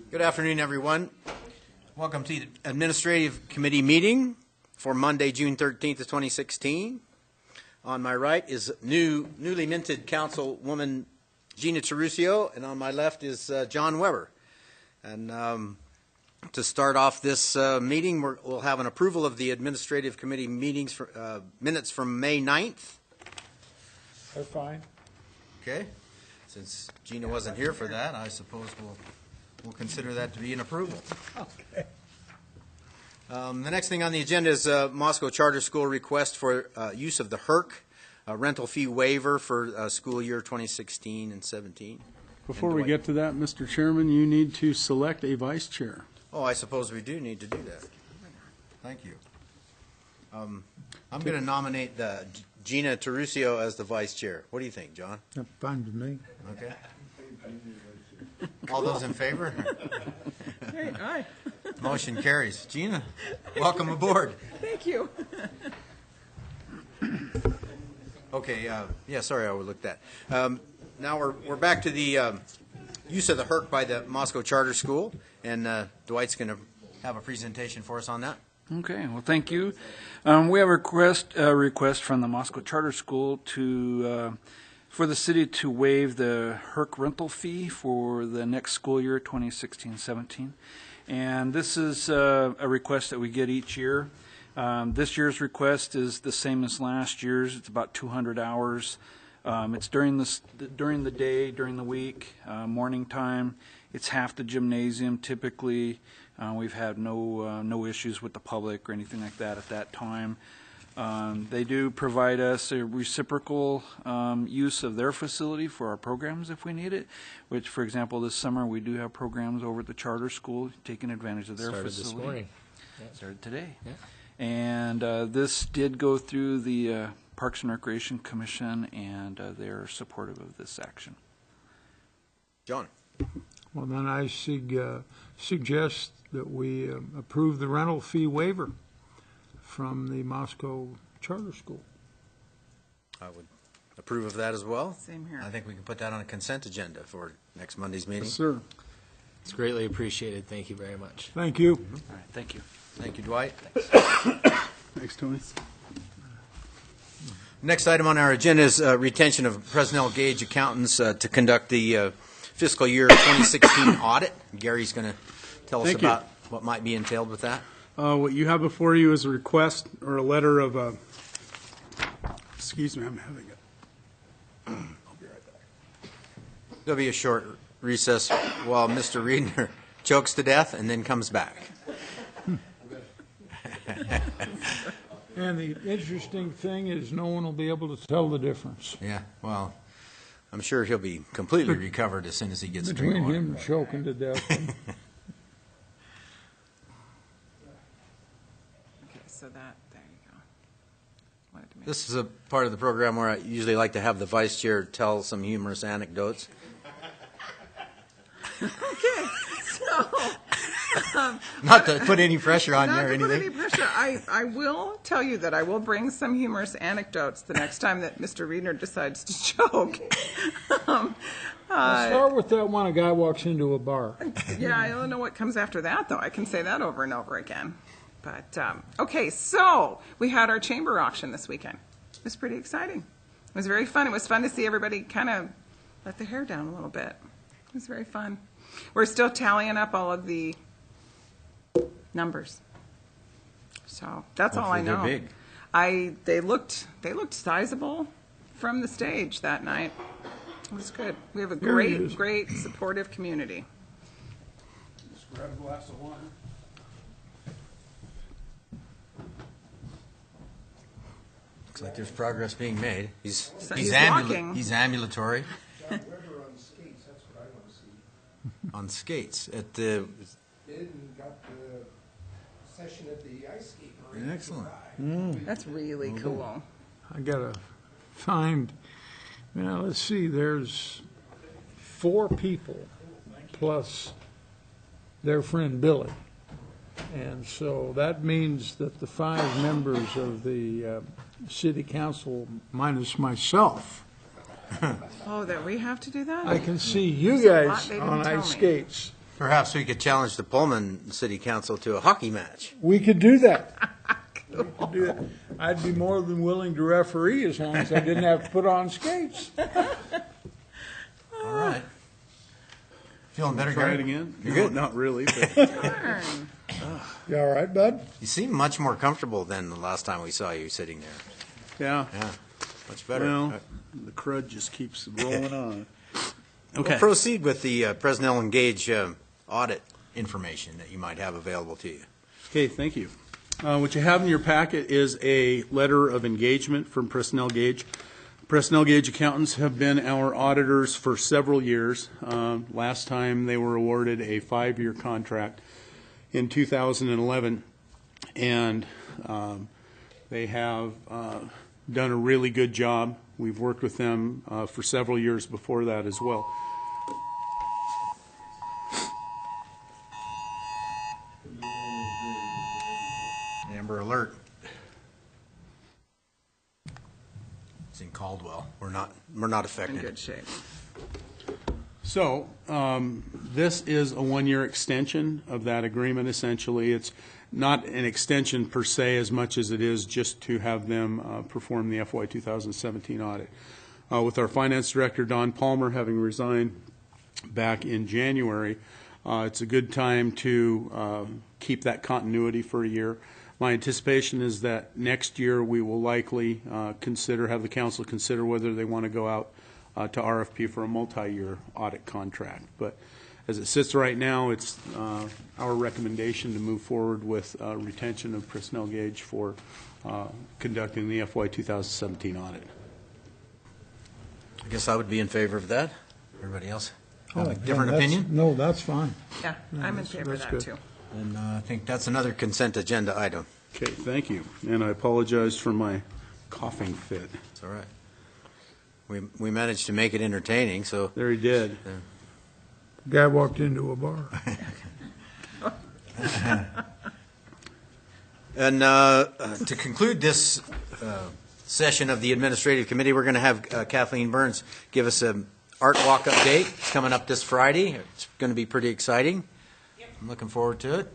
Good afternoon, everyone. Welcome to the Administrative Committee meeting for Monday, June 13th of 2016. On my right is newly minted Councilwoman Gina Terusio, and on my left is John Weber. And to start off this meeting, we'll have an approval of the Administrative Committee meetings for, minutes from May 9th. They're fine. Okay. Since Gina wasn't here for that, I suppose we'll consider that to be an approval. Okay. The next thing on the agenda is Moscow Charter School request for use of the HERC rental fee waiver for school year 2016 and 17. Before we get to that, Mr. Chairman, you need to select a vice chair. Oh, I suppose we do need to do that. Thank you. I'm going to nominate Gina Terusio as the vice chair. What do you think, John? That's fine with me. Okay. All those in favor? Hey, aye. Motion carries. Gina, welcome aboard. Thank you. Okay, yeah, sorry I overlooked that. Now we're back to the use of the HERC by the Moscow Charter School, and Dwight's going to have a presentation for us on that. Okay, well, thank you. We have a request from the Moscow Charter School to for the city to waive the HERC rental fee for the next school year, 2016-17. And this is a request that we get each year. This year's request is the same as last year's. It's about 200 hours. It's during the day, during the week, morning time. It's half the gymnasium typically. We've had no issues with the public or anything like that at that time. They do provide us a reciprocal use of their facility for our programs if we need it, which, for example, this summer we do have programs over at the charter school taking advantage of their facility. Started this morning. Started today. Yeah. And this did go through the Parks and Recreation Commission, and they're supportive of this action. John. Well, then I suggest that we approve the rental fee waiver from the Moscow Charter School. I would approve of that as well. Same here. I think we can put that on a consent agenda for next Monday's meeting. Yes, sir. It's greatly appreciated. Thank you very much. Thank you. All right, thank you. Thank you, Dwight. Thanks, Tony. Next item on our agenda is retention of personnel gauge accountants to conduct the fiscal year 2016 audit. Gary's going to tell us about what might be entailed with that. What you have before you is a request or a letter of, excuse me, I'm having it. I'll be right back. There'll be a short recess while Mr. Reedner chokes to death and then comes back. And the interesting thing is no one will be able to tell the difference Yeah, well, I'm sure he'll be completely recovered as soon as he gets a drink of between water. him choking to death. Okay, so there you go. Wanted to make This is a part of the program where I usually like to have the vice chair tell some humorous anecdotes. Okay, so Not to put any pressure on you not or to put any anything. pressure, I will tell you that I will bring some humorous anecdotes the next time that Mr. Reedner decides to choke. Start with that one, a guy walks into a bar. Yeah, I don't know what comes after that, though. I can say that over and over again. But, okay, so we had our chamber auction this weekend. It was pretty exciting. It was very fun. It was fun to see everybody kind of let their hair down a little bit. It was very fun. We're still tallying up all of the numbers. So that's all I Hopefully know. they're big. They looked sizable from the stage that night. It was good. We have a Here it great, is. great supportive community. Just grab a glass of wine. Looks like there's progress being made. He's walking. He's ambulatory. John Weber on skates, that's what I want to see. On skates at the. Did and got the session at the ice skate rink. Excellent. That's really cool. I gotta find, now let's see, there's 4 people plus their friend Billy. And so that means that the 5 members of the city council minus myself, Oh, that we have to do that? I can see you There's a lot guys they didn't on tell ice me. skates. Perhaps we could challenge the Pullman City Council to a hockey match. We could do that. We could do that. I'd be more than willing to referee as long as I didn't have to put on skates. All right. Feeling better, Try Gary? it again? You're No, good. Not really, but Darn. You all right, bud? You seem much more comfortable than the last time we saw you sitting there. yeah. Yeah, much better. Well, the crud just keeps rolling on. We'll Okay. proceed with the Presnell Engage audit information that you might have available to you. Okay, thank you. What you have in your packet is a letter of engagement from Presnell Gage. Presnell Gage accountants have been our auditors for several years. Last time they were awarded a 5-year contract in 2011, and they have done a really good job. We've worked with them for several years before that as well. Amber Alert. It's in Caldwell. We're not In affected. good shape. So, this is a 1-year extension of that agreement, essentially. It's not an extension per se as much as it is just to have them perform the FY 2017 audit. With our finance director, Don Palmer, having resigned back in January, it's a good time to keep that continuity for a year. My anticipation is that next year we will likely have the council consider whether they want to go out to RFP for a multi-year audit contract. But as it sits right now, it's our recommendation to move forward with retention of Presnell Gage for conducting the FY 2017 audit. I guess I would be in favor of that. Everybody else have a different that's- opinion? No, that's fine. Yeah, I'm in favor of that's that, good. too. And I think that's another consent agenda item. Okay, thank you. And I apologize for my coughing fit. It's all right. We managed to make it entertaining, so There he did. Guy walked into a bar. And to conclude this session of the Administrative Committee, we're going to have Kathleen Burns give us an art walk update. It's coming up this Friday. It's going to be pretty exciting. I'm looking forward to it.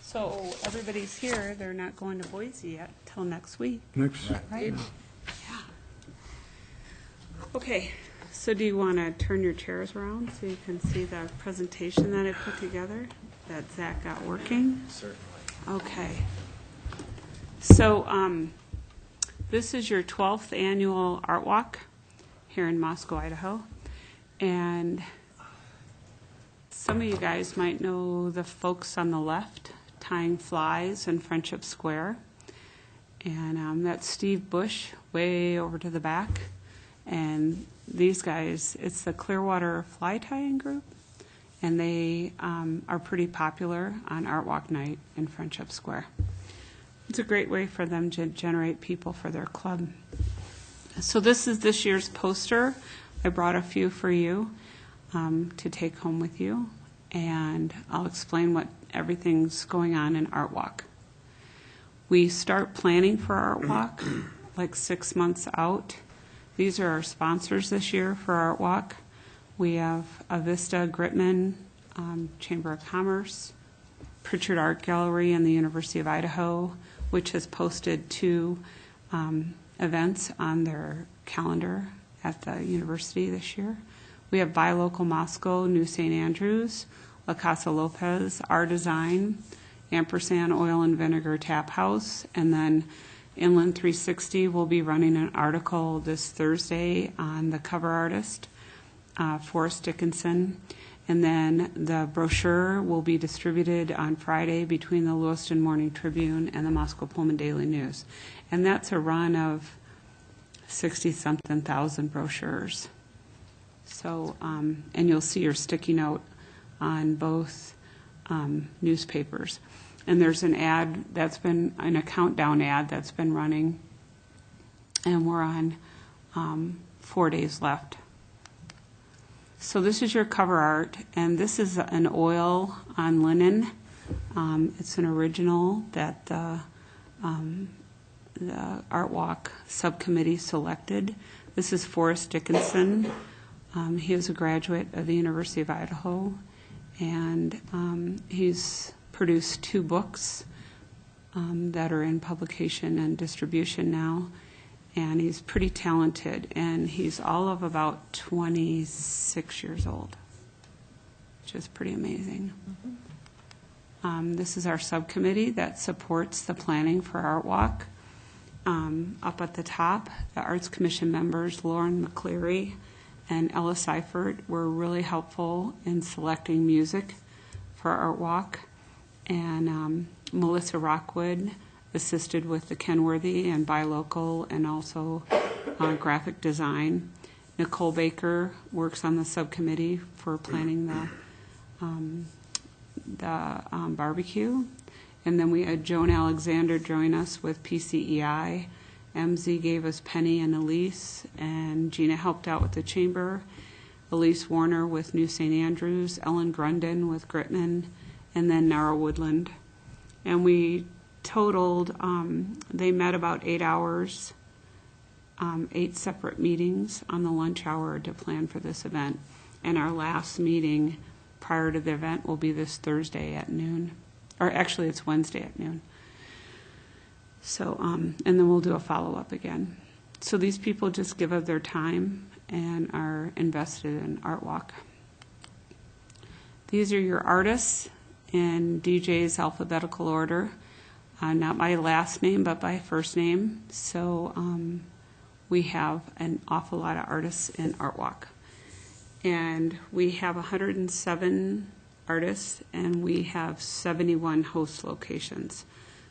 So everybody's here, they're not going to Boise yet till next week, Next, right? Yeah. Okay, so do you want to turn your chairs around so you can see the presentation that I put together that Zach got working? Certainly. Okay. So this is your 12th annual Art Walk here in Moscow, Idaho. And some of you guys might know the folks on the left tying flies in Friendship Square. And that's Steve Bush way over to the back. And these guys, it's the Clearwater Fly Tying Group. And they are pretty popular on Art Walk Night in Friendship Square. It's a great way for them to generate people for their club. So this is this year's poster. I brought a few for you to take home with you. And I'll explain what everything's going on in Art Walk. We start planning for Art Walk like 6 months out. These are our sponsors this year for Art Walk. We have Avista Gritman, Chamber of Commerce, Pritchard Art Gallery, and the University of Idaho, which has posted 2 events on their calendar at the university this year. We have Buy Local Moscow, New St. Andrews, La Casa Lopez, Our Design, Ampersand Oil and Vinegar Tap House, and then Inland 360 will be running an article this Thursday on the cover artist, Forrest Dickison. And then the brochure will be distributed on Friday between the Lewiston Morning Tribune and the Moscow Pullman Daily News. And that's a run of 60-something thousand brochures. So, and you'll see your sticky note on both newspapers. And there's an ad that's been, a countdown ad that's been running, and we're on 4 days left. So this is your cover art, and this is an oil on linen. It's an original that the Art Walk subcommittee selected. This is Forrest Dickison. He is a graduate of the University of Idaho, and he's produced 2 books that are in publication and distribution now. And he's pretty talented, and he's all of about 26 years old, which is pretty amazing. This is our subcommittee that supports the planning for Art Walk. Up at the top, the Arts Commission members, Lauren McCleary and Ella Seifert, were really helpful in selecting music for Art Walk. And Melissa Rockwood assisted with the Kenworthy and Buy Local and also graphic design. Nicole Baker works on the subcommittee for planning the barbecue. And then we had Joan Alexander join us with PCEI. MZ gave us Penny and Elise, and Gina helped out with the chamber. Elise Warner with New St. Andrews, Ellen Grundon with Gritman, and then Nara Woodland. And we totaled, they met about 8 hours, 8 separate meetings on the lunch hour to plan for this event. And our last meeting prior to the event will be this Thursday at noon. Or actually, it's Wednesday at noon. So, and then we'll do a follow-up again. So these people just give up their time and are invested in Art Walk. These are your artists in DJ's alphabetical order. Not by last name, but by first name. So we have an awful lot of artists in Art Walk. And we have 107 artists, and we have 71 host locations.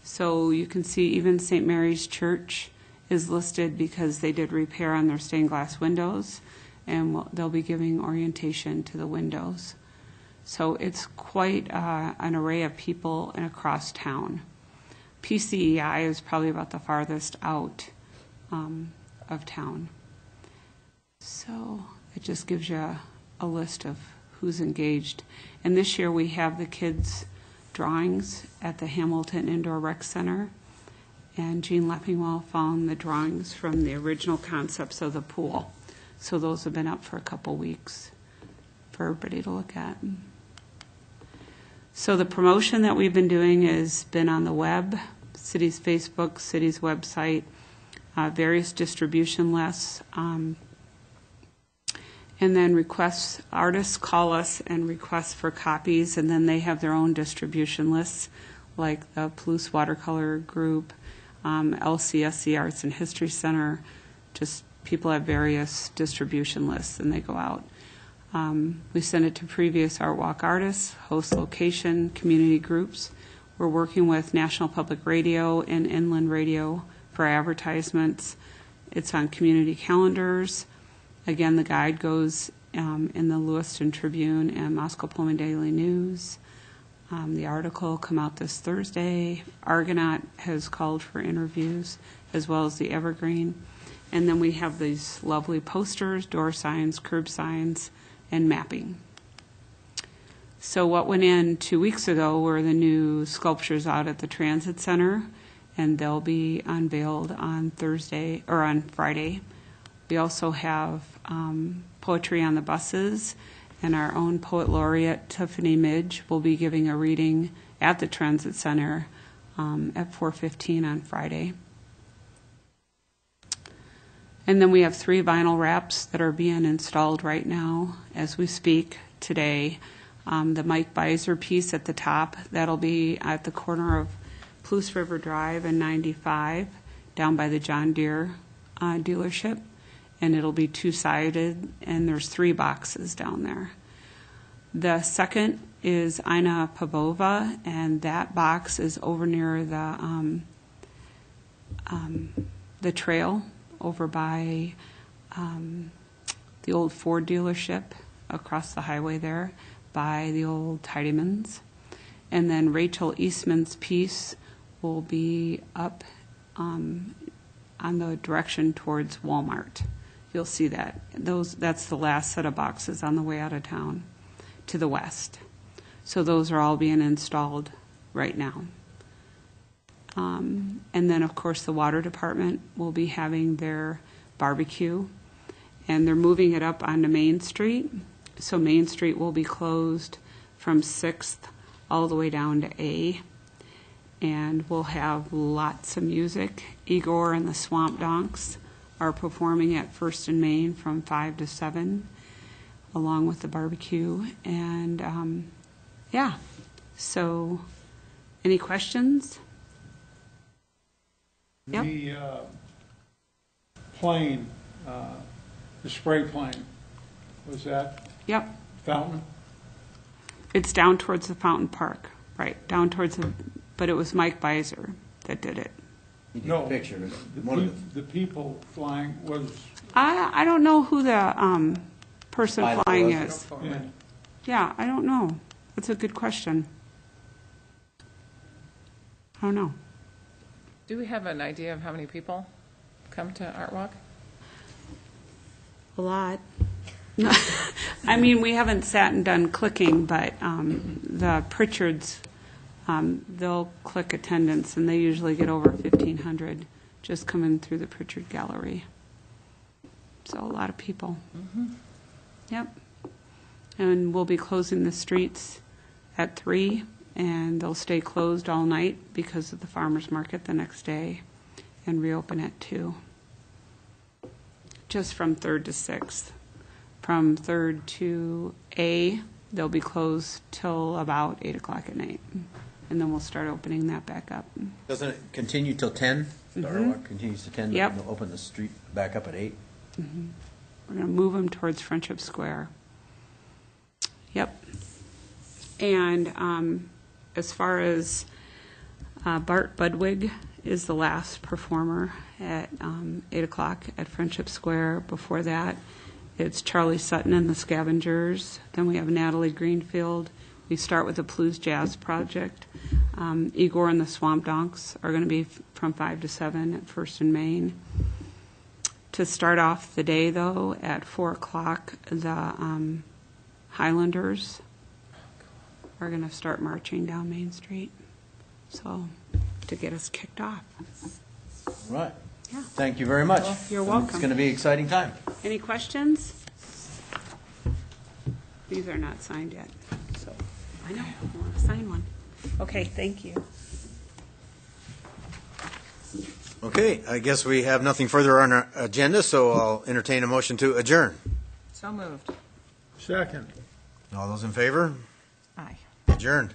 So you can see even St. Mary's Church is listed because they did repair on their stained glass windows, and they'll be giving orientation to the windows. So it's quite an array of people and across town. PCEI is probably about the farthest out of town. So it just gives you a list of who's engaged. And this year we have the kids' drawings at the Hamilton Indoor Rec Center. And Jean Leffingwell found the drawings from the original concepts of the pool. So those have been up for a couple weeks for everybody to look at. So the promotion that we've been doing has been on the web, city's Facebook, city's website, various distribution lists, and then requests. Artists call us and request for copies, and then they have their own distribution lists, like the Palouse Watercolor Group, LCSC Arts and History Center. Just people have various distribution lists, and they go out. We send it to previous Art Walk artists, host location, community groups. We're working with National Public Radio and Inland Radio for advertisements. It's on community calendars. Again, the guide goes in the Lewiston Tribune and Moscow Pullman Daily News. The article will come out this Thursday. Argonaut has called for interviews, as well as the Evergreen. And then we have these lovely posters, door signs, curb signs, and mapping. So what went in 2 weeks ago were the new sculptures out at the Transit Center, and they'll be unveiled on Thursday or on Friday. We also have poetry on the buses, and our own poet laureate Tiffany Midge will be giving a reading at the Transit Center at 4:15 on Friday. And then we have 3 vinyl wraps that are being installed right now as we speak today. The Mike Beiser piece at the top, that'll be at the corner of Palouse River Drive and 95, down by the John Deere dealership. And it'll be 2-sided, and there's 3 boxes down there. The second is Ina Pavova, and that box is over near the trail over by the old Ford dealership across the highway there by the old Tidymans. And then Rachel Eastman's piece will be up on the direction towards Walmart. You'll see that. That's the last set of boxes on the way out of town to the west. So those are all being installed right now. And then, of course, the water department will be having their barbecue. and they're moving it up onto Main Street. So Main Street will be closed from 6th all the way down to A. And we'll have lots of music. Igor and the Swamp Donks are performing at First and Main from 5 to 7, along with the barbecue. And yeah, so any questions? Yep. The plane, the spray plane, was that Yep. Fountain? It's down towards the Fountain Park, right, down towards the, but it was Mike Beiser that did it. No. Picture. The people flying was, I don't know who the person Pilot flying was. is. yeah. Yeah, I don't know. That's a good question. I don't know. Do we have an idea of how many people come to Art Walk? A lot. I mean, we haven't sat and done clicking, but the Pritchards, they'll click attendance, and they usually get over 1,500 just coming through the Pritchard Gallery. So a lot of people. Yep. And we'll be closing the streets at 3, and they'll stay closed all night because of the farmer's market the next day, and reopen at 2. Just from 3rd to 6th. From 3rd to A, they'll be closed till about 8 o'clock at night. And then we'll start opening that back up. Doesn't it continue till 10? The Art Walk continues to 10, Yep. but they'll open the street back up at 8? We're going to move them towards Friendship Square. Yep. And as far as Bart Budwig is the last performer at 8 o'clock at Friendship Square. Before that, it's Charlie Sutton and the Scavengers. Then we have Natalie Greenfield. We start with the Blues Jazz Project. Igor and the Swamp Donks are going to be from 5 to 7 at First and Main. To start off the day, though, at 4 o'clock, the Highlanders are going to start marching down Main Street. So, to get us kicked off. Right. Yeah. Thank you very much. You're It's welcome. going to be an exciting time. Any questions? These are not signed yet, so I know, I want to sign one. Okay, thank you. Okay, I guess we have nothing further on our agenda, so I'll entertain a motion to adjourn. So moved. Second. All those in favor? Aye. Adjourned.